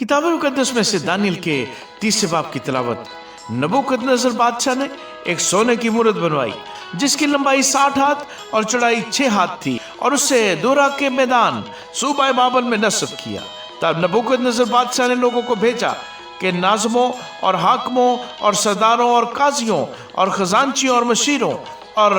किताब मुकद्दस में से दानियल के 30 बाब की तिलावत। नबूकदनेस्सर बादशाह ने एक सोने की मूरत बनवाई जिसकी लंबाई 60 हाथ और चौड़ाई 6 हाथ थी और उससे दोरा के मैदान सूबा बाबल में नस्ब किया। तब नबूकदनेस्सर बादशाह ने लोगों को भेजा कि नाज़मों और हाकिमों और सरदारों और काजियों और खजांचियों और मशीरों और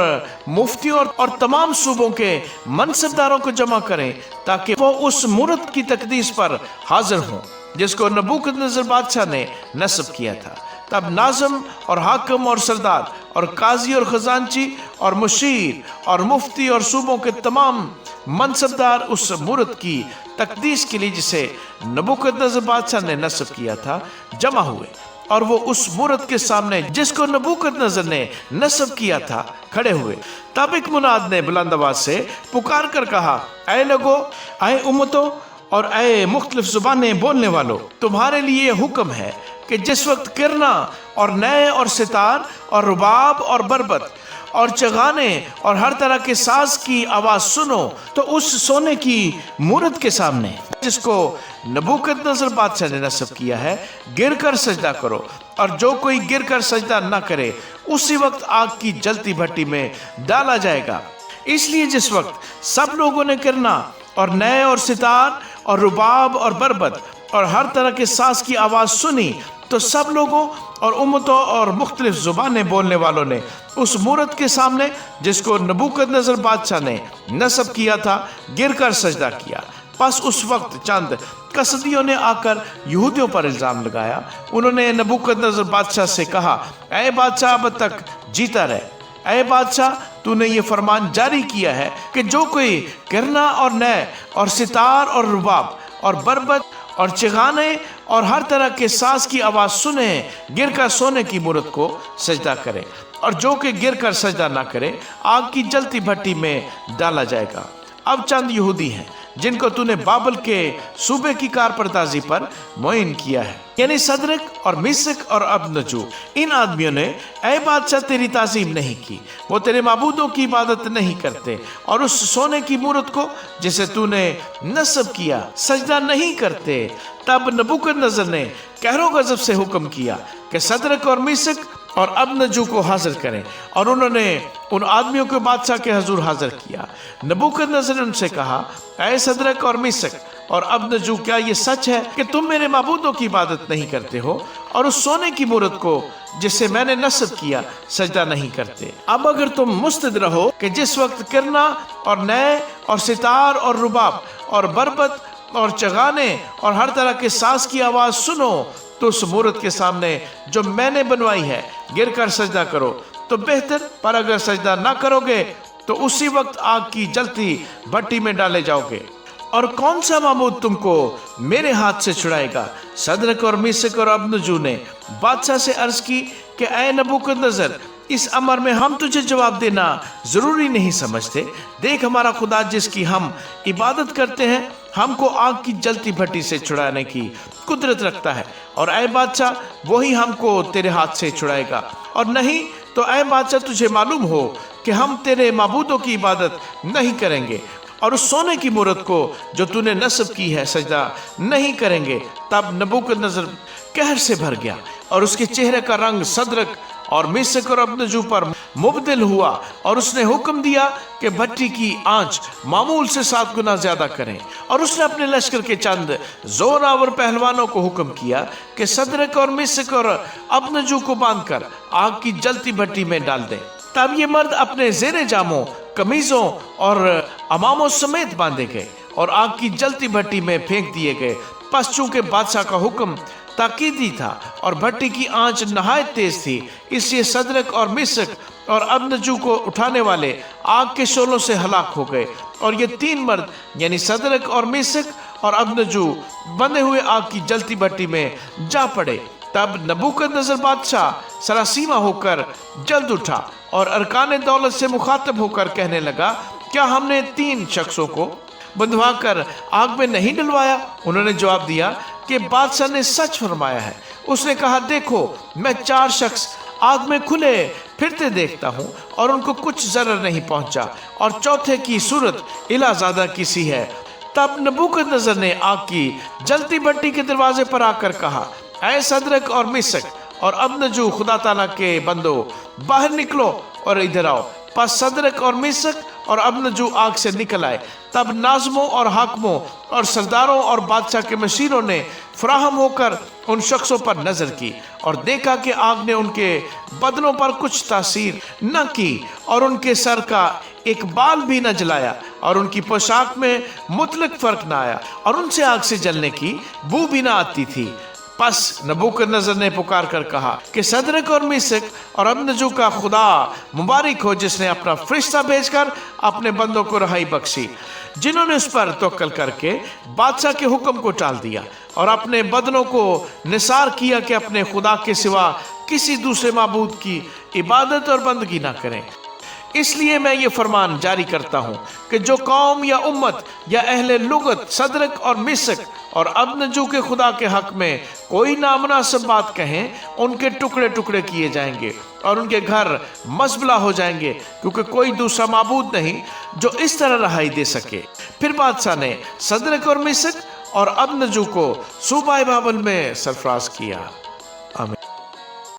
मुफ्तियों और तमाम सूबों के मनसबदारों को जमा करें ताकि वो उस मूरत की तकदीस पर हाजिर हों जिसको नबूकदनेस्सर बादशाह ने नस्ब किया था। तब नाज़म और हाकिम और सरदार और काजी और खजांची और मुशीर और मुफ्ती और सूबों के तमाम मनसबदार उस मूरत की तकदीस के लिए जिसे नबूकदनेस्सर बादशाह ने नस्ब किया था जमा हुए और वो उस मूरत के सामने जिसको नबूकदनेस्सर ने नस्ब किया था खड़े हुए। तब एक मुनाद ने बुलंद आवाज से पुकार कर कहा, ऐ लोगो, ऐ उम्मतों और ऐ मुख्तलिफ जुबानें बोलने वालों, तुम्हारे लिए हुक्म है कि जिस वक्त किरना और नए और सितार और रुबाब और बरबत और चगाने और हर तरह के साज की आवाज सुनो तो उस सोने की मूरत के सामने जिसको नबूकदनेस्सर बादशाह ने नस्ब किया है गिर कर सजदा करो, और जो कोई गिर कर सजदा न करे उसी वक्त आग की जलती भट्टी में डाला जाएगा। इसलिए जिस वक्त सब लोगों ने किरना और नए और सितार और रुबाब और बरबत और हर तरह के साज की आवाज सुनी तो सब लोगों और उम्मतों और मुख्तलिफ जुबानें बोलने वालों ने उस मूरत के सामने जिसको नबूकदनेस्सर बादशाह ने नस्ब किया था गिर कर सजदा किया। बस उस वक्त चंद कसदियों ने आकर यहूदियों पर इल्ज़ाम लगाया। उन्होंने नबूकदनेस्सर बादशाह से कहा, ऐ बादशाह अब तक जीता रहे, ऐ बादशाह तूने ये फरमान जारी किया है कि जो कोई किरना और नए और सितार और रुबाब और बरबत और चिगाने और हर तरह के साज की आवाज सुने गिर कर सोने की मूरत को सजदा करे, और जो कि गिर कर सजदा ना करे आग की जलती भट्टी में डाला जाएगा। अब चंद यहूदी हैं जिनको तूने बाबल के सूबे की कारपरदाजी पर मुइन किया है, यानी सदरक और मिसक और अबनजू। इन आदमियों ने ऐ बादशाह तेरी ताज़ीम नहीं की, वो तेरे माबूदों की इबादत नहीं करते और उस सोने की मूरत को जिसे तूने नस्ब किया सजदा नहीं करते। तब नबूकदनेस्सर ने कहरो गजब से हुक्म किया कि सदरक और मिसक और अबनजू को हाजिर करें, और उन्होंने उन आदमियों को बादशाह के हजूर हाजिर किया। नबूकदनेस्सर ने उनसे कहा, ऐ सदरक और मिसक और अबनजू, क्या ये सच है कि तुम मेरे माबूदों की इबादत नहीं करते हो और उस सोने की मूरत को जिसे मैंने नस्ब किया सजदा नहीं करते? अब अगर तुम मुस्तैद रहो कि जिस वक्त किरना और नए और सितार और रुबाब और बरबत और चगाने और हर तरह के साज की आवाज सुनो तो उस मूरत के सामने जो मैंने बनवाई है गिर कर सजदा करो तो बेहतर, पर अगर सजदा ना करोगे तो उसी वक्त आग की जलती भट्टी में डाले जाओगे। और कौन सा माबूद तुमको मेरे हाथ से छुड़ाएगा? सदरक और मिसक और अबनजू ने बादशाह से अर्ज की कि ऐ नबूकदनेस्सर, इस अमर में हम तुझे जवाब देना जरूरी नहीं समझते। देख, हमारा खुदा जिसकी हम इबादत करते हैं हमको आग की जलती भट्टी से छुड़ाने की कुदरत रखता है, और ऐ बादशाह वही हमको तेरे हाथ से छुड़ाएगा, और नहीं तो ऐ बादशाह तुझे मालूम हो कि हम तेरे माबूदों की इबादत नहीं करेंगे और उस सोने की मूरत को जो तूने नस्ब की है सजदा नहीं करेंगे। तब नबूकदनेस्सर कहर से भर गया और उसके चेहरे का रंग सदरक और मिसक और अबनजू पर मुबदिल हुआ, और उसने हुक्म दिया कि भट्टी की आंच मामूल से 7 गुना ज्यादा करें। और उसने अपने लश्कर के चंद जोरावर पहलवानों को हुक्म किया कि सदरक और मिसक और अबनजू को बांधकर आग की जलती भट्टी में डाल दें। तब ये मर्द अपने जेरे जामों, कमीजों और अमामों समेत बांधे गए और आग की जलती भट्टी में फेंक दिए गए। पस चूंकि बादशाह का हुक्म ताकीदी था और भट्टी की आंच नहायत तेज थी, इसलिए सदरक और मिसक और अबनजू को उठाने वाले आग के शोलों से हलाक हो गए, और ये 3 मर्द यानी सदरक और मिसक और अबनजू बंधे हुए आग की जलती भट्टी में जा पड़े। तब नबूकदनेस्सर बादशाह सरासीमा होकर जल्द उठा और अरकान दौलत से मुखातब होकर कहने लगा, क्या हमने 3 शख्सों को बंधवा कर आग में नहीं डलवाया? उन्होंने जवाब दिया कि बादशाह ने सच फरमाया है। उसने कहा, देखो, मैं 4 शख्स आग में खुले फिरते देखता हूँ और उनको कुछ जरर नहीं पहुँचा, और चौथे की सूरत इलाज़ादा की सी है। तब नबूकदनेस्सर ने आग की जलती भट्टी के दरवाजे पर आकर कहा, ऐ सदरक और मिसक और अबनजू, खुदा ताला के बंदो, बाहर निकलो और इधर आओ। पस सदरक और मिसक और अबनजू आग से निकल आए। तब नाज़मों और हाकिमों और सरदारों और बादशाह के मशीरों ने फराहम होकर उन शख्सों पर नजर की और देखा कि आग ने उनके बदनों पर कुछ तासीर न की और उनके सर का एक बाल भी न जलाया और उनकी पोशाक में मुतलक फर्क न आया और उनसे आग से जलने की बू भी न आती थी। पस नबूकदनेस्सर ने पुकार कर कहा कि सदरक और मिसक और अबनजू का खुदा मुबारक हो, जिसने अपना फरिश्ता भेजकर अपने बंदों को रहाई बख्शी, जिन्होंने उस पर तवक्कल करके बादशाह के हुक्म को टाल दिया और अपने बदनों को निसार किया कि अपने खुदा के सिवा किसी दूसरे माबूद की इबादत और बंदगी ना करें। इसलिए मैं ये फरमान जारी करता हूँ कि जो कौम या उम्मत या अहले लुगत सदरक और मिसक और अबनजू के खुदा के हक में कोई नामुनासिब बात कहें, उनके टुकड़े टुकड़े किए जाएंगे और उनके घर मजबला हो जाएंगे, क्योंकि कोई दूसरा माबूद नहीं जो इस तरह रहाई दे सके। फिर बादशाह ने सदरक और मिसक और अबनजू को सूबा बाबल में सरफराज किया।